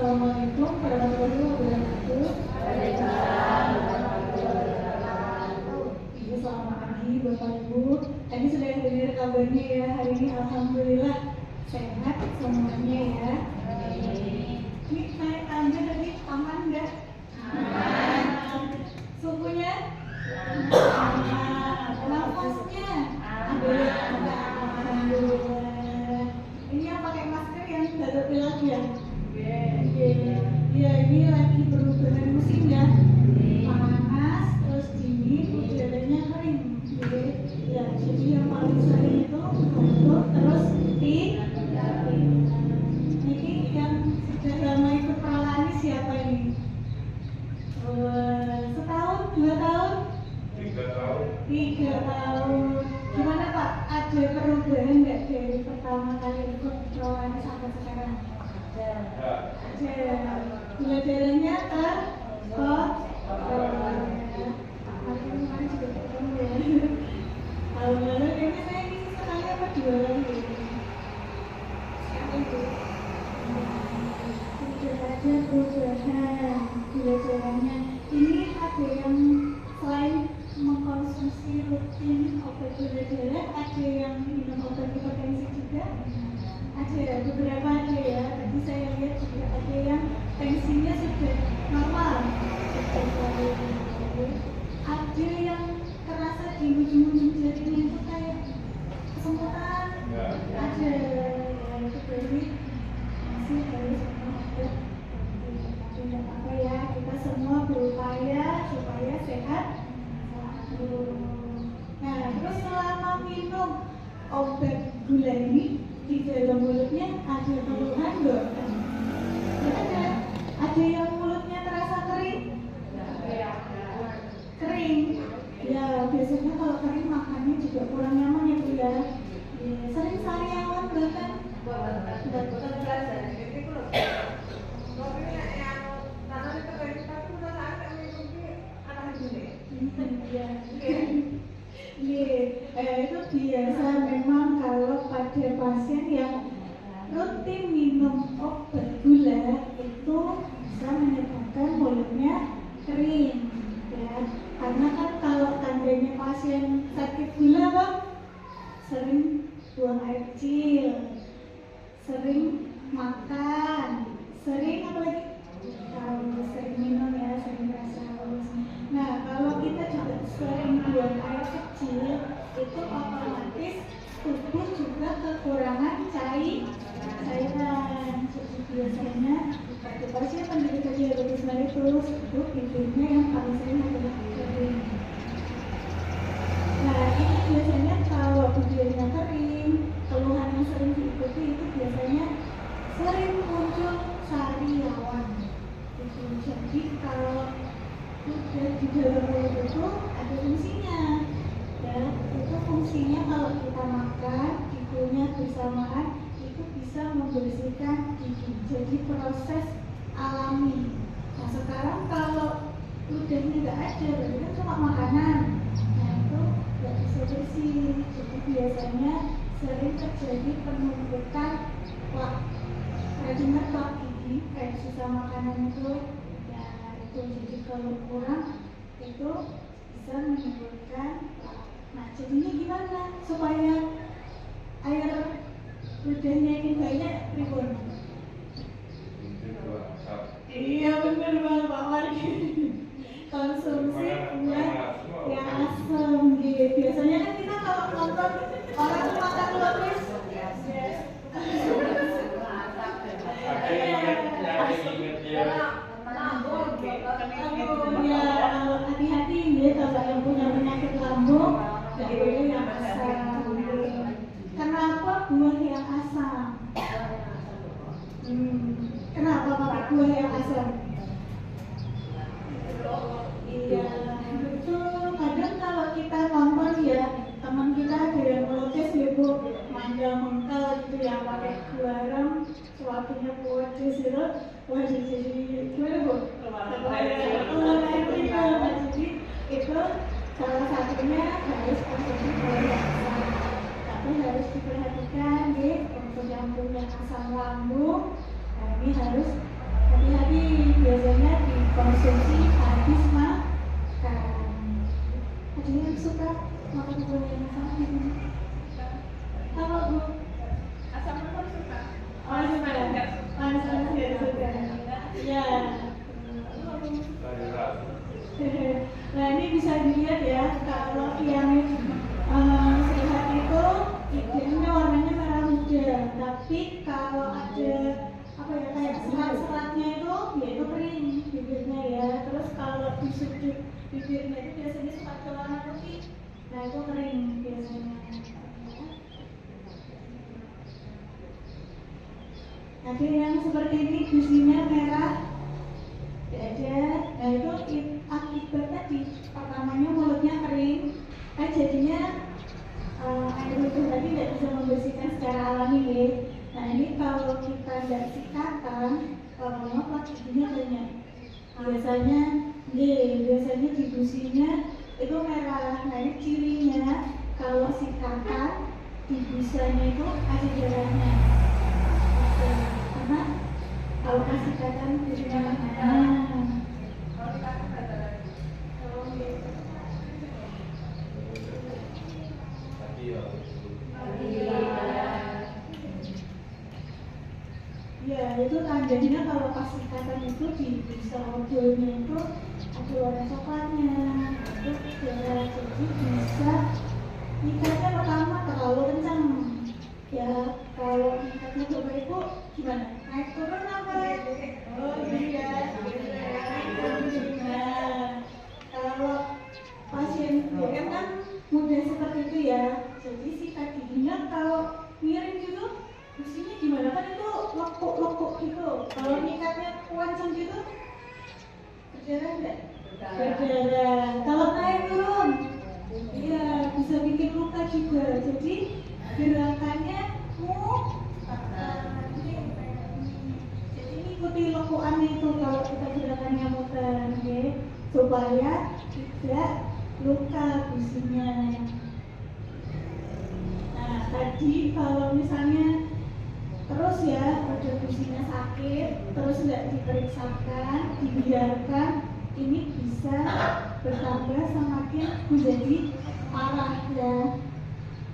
Assalamualaikum warahmatullahi wabarakatuh. Iya, selamat pagi Bapak Ibu. Tadi sudah dengar kabarnya ya, hari ini alhamdulillah sehat semuanya ya. Ini naik tangga tadi aman nggak? Aman. Suhunya? Aman. Nafasnya? Alhamdulillah. Ini yang pakai masker yang tidak pilek ya? Ya, ini lagi perubahan musim ya. Panas, terus dingin, udaranya kering. Ya, jadi yang paling sering itu batuk, terus ini yang sudah lama ikut peralani siapa ini? Setahun, 2 tahun? 3 tahun. 3 tahun. Gimana Pak? Ada perubahan nggak dari pertama kali ikut peralani sampai sekarang? Ada. Gula darahnya kemarin juga ketemu ya. Tahun lalu kayaknya saya ngisi sekali apa 2 lagi. Siapa itu? Sudah ada perubahan gula darahnya. Ini ada yang selain mengkonsumsi rutin obat gula darah, ada yang minum obat hipertensi juga. Ada beberapa ada ya, tadi saya lihat juga ada yang tensinya sudah normal. Ada yang terasa di ujung-ujung jarinya itu kayak kesemutan. Ada ya, itu berarti masih harus ada. Tidak apa ya, kita semua berupaya supaya sehat. Nah, terus selama minum obat gula ini di dalam mulutnya ada keluhan nggak? Ada yang mulutnya terasa kering? Kering. Ya, biasanya kalau kering makannya juga kurang nyaman ya Bu ya. Sering sariawan bahkan. Itu biasa memang kalau pada pasien yang rutin minum obat gula itu bisa menyebabkan mulutnya kering ya. Karena kan kalau tandanya pasien sakit gula Bang, sering buang air kecil, sering makan, sering apa lagi? Sering minum ya, sering rasa haus. Nah, kalau kita juga sering buang air kecil, itu otomatis tubuh juga kekurangan cairan. Jadi biasanya pada pasien penderita diabetes mellitus itu bibirnya yang paling sering adalah kering. Nah, ini biasanya kalau bibirnya kering, keluhan yang sering diikuti itu biasanya sering muncul sariawan. Jadi kalau udah di dalam mulut itu ada fungsinya ya, itu fungsinya kalau kita makan gigunya bersamaan itu bisa membersihkan gigi, jadi proses alami. Nah sekarang kalau ludahnya nggak ada, berarti kan cuma makanan, nah itu nggak bisa bersih, jadi biasanya sering terjadi penumpukan plak. Saya dengar plak gigi kayak sisa makanan itu. Jadi kalau kurang itu bisa menimbulkan. Nah jadinya gimana supaya air ludahnya ini banyak ribun? Iya benar Pak Margi. Konsumsi buah yang asam gitu. Biasanya kan kita kalau nonton orang makan lopis hati-hati ya kalau yang punya penyakit lambung, jadi yang asam. Kenapa buah yang asam? Kenapa pakai buah yang asam? Iya, itu kadang kalau kita nonton ya teman kita ada yang melukis ya Bu, mangga mengkal gitu yang pakai garam, suapinya buat gitu. Wah jadi gimana Bu? Jadi itu salah satunya harus konsumsi buah yang asam. Tapi harus diperhatikan untuk yang punya asam lambung, nah ini harus Hati-hati, biasanya dikonsumsi habis makan. Ada yang suka makan buah yang sama gitu? Kalau Bu? Asam lemak suka. Oh, suka. Asam tidak suka. Ya. Nah, ini bisa dilihat ya, kalau yang sehat itu idealnya warnanya merah muda, tapi kalau ada apa ya kayak serat-seratnya itu kering bibirnya ya. Terus kalau di sudut bibirnya itu biasanya suka ada warna putih, nah itu kering biasanya. Ada yang seperti ini gusinya merah, ada. Nah itu akibat tadi pertamanya mulutnya kering, jadinya air itu tadi tidak bisa membersihkan secara alami ya. Nah ini kalau kita tidak sikatan, lama-lama giginya banyak. Biasanya di gusinya itu merah. Nah ini cirinya kalau sikatan di gusanya itu ada darahnya. Karena kalau kasih sikatan gusinya merah. Ya, itu tandanya kalau pas ikatan itu di bisa odolnya itu ada warna coklatnya, itu darah. Jadi bisa ikatnya pertama terlalu kencang. Ya, kalau ikatnya Bapak Ibu gimana? Naik turun apa? Oh iya, nah, kalau pasien DM kan mudah seperti itu ya. Jadi sikat giginya kalau miring gitu, fungsinya gimana? Kan itu lekuk-lekuk gitu. Kalau ngikatnya kencang gitu, berdarah enggak? Berdarah. Kalau naik turun, iya bisa bikin luka juga. Jadi gerakannya jadi ikuti lekukannya itu kalau kita gerakannya muter, okay? Supaya tidak luka gusinya. Nah tadi kalau misalnya terus ya ada gusinya sakit, terus nggak diperiksakan, dibiarkan, ini bisa bertambah semakin menjadi parah ya.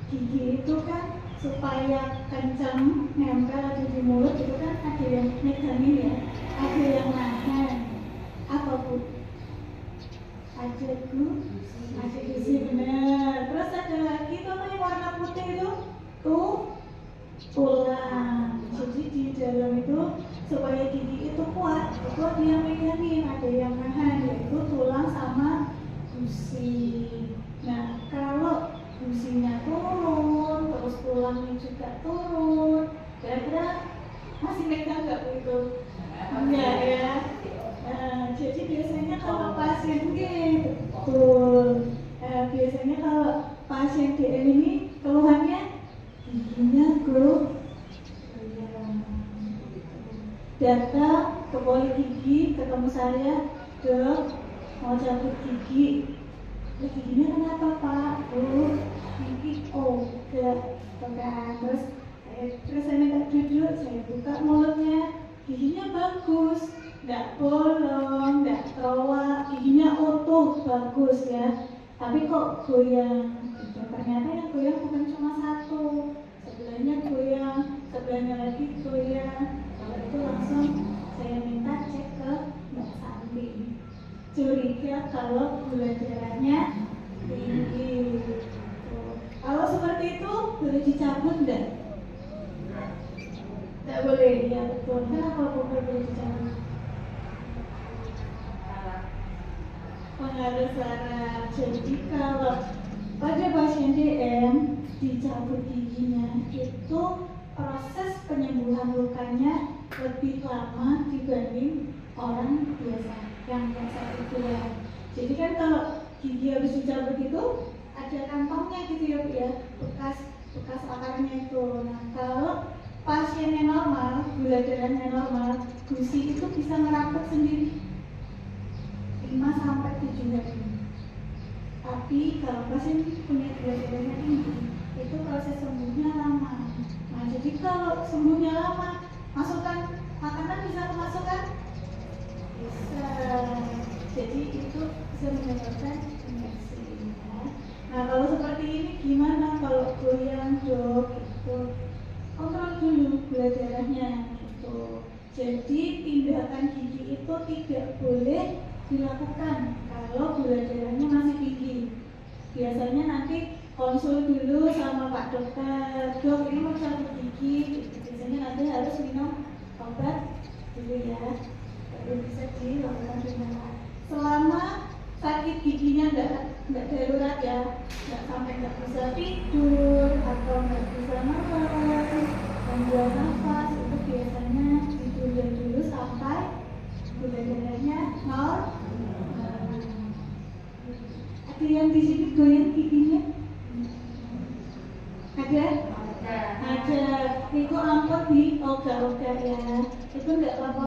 Gigi itu kan supaya kencang nempel di mulut itu kan ada yang megangin ya, ada yang nahan. Apa Bu? Ada gusi benar. Terus ada lagi tuh yang warna putih itu tulang. Jadi di dalam itu supaya gigi itu kuat, itu ada yang megangin, ada yang nahan, yaitu tulang sama gusi. Nah kalau gusinya turun, terus tulangnya juga turun, kira-kira masih megang nggak Bu itu? Enggak ya. Jadi biasanya kalau pasien betul. Biasanya kalau pasien DM ini keluhannya giginya datang ke poli gigi, ketemu saya, Dok, mau cabut gigi. Giginya kenapa Pak? Gigi enggak. Terus saya minta duduk, saya buka mulutnya, giginya bagus, enggak bolong, enggak terowak, giginya utuh, bagus ya. Tapi kok goyang? Ternyata yang goyang bukan cuma satu, sebelahnya goyang, sebelahnya lagi goyang. Kalau itu langsung saya minta cek ke Mbak Santi. Curiga kalau gula darahnya tinggi. Kalau seperti itu boleh dicabut enggak? Tidak boleh, ya betul. Kenapa bukan boleh dicabut? Pengaruh saraf. Jadi kalau pada pasien DM dicabut giginya itu proses penyembuhan lukanya lebih lama dibanding orang biasa yang biasa itu ya. Jadi kan kalau gigi habis dicabut itu ada kantongnya gitu ya Bu ya, bekas akarnya itu. Nah kalau pasiennya normal, gula darahnya normal, gusi itu bisa merapat sendiri 5-7 hari. Tapi kalau pasien punya gula darahnya tinggi, itu proses sembuhnya lama. Nah jadi kalau sembuhnya lama, masukkan makanan bisa kemasukan Bisa. Jadi itu bisa menyebabkan infeksi. Ya. Nah kalau seperti ini gimana kalau goyang dok? Gitu. Kontrol dulu gula darahnya. Gitu. Jadi tindakan gigi itu tidak boleh dilakukan kalau gula darahnya masih tinggi. Biasanya nanti konsul dulu sama Pak Dokter. Dok ini mau cabut gigi. Biasanya nanti harus minum obat dulu ya. Baru bisa dilakukan tindakan. Selama sakit giginya nggak darurat ya, nggak sampai nggak bisa tidur atau nggak bisa makan, gangguan nafas, itu biasanya ditunda dulu sampai gula darahnya nol. Ada yang di sini goyang giginya? Ada? Ada. Itu ampun di ogah-ogah ya. Itu nggak apa-apa.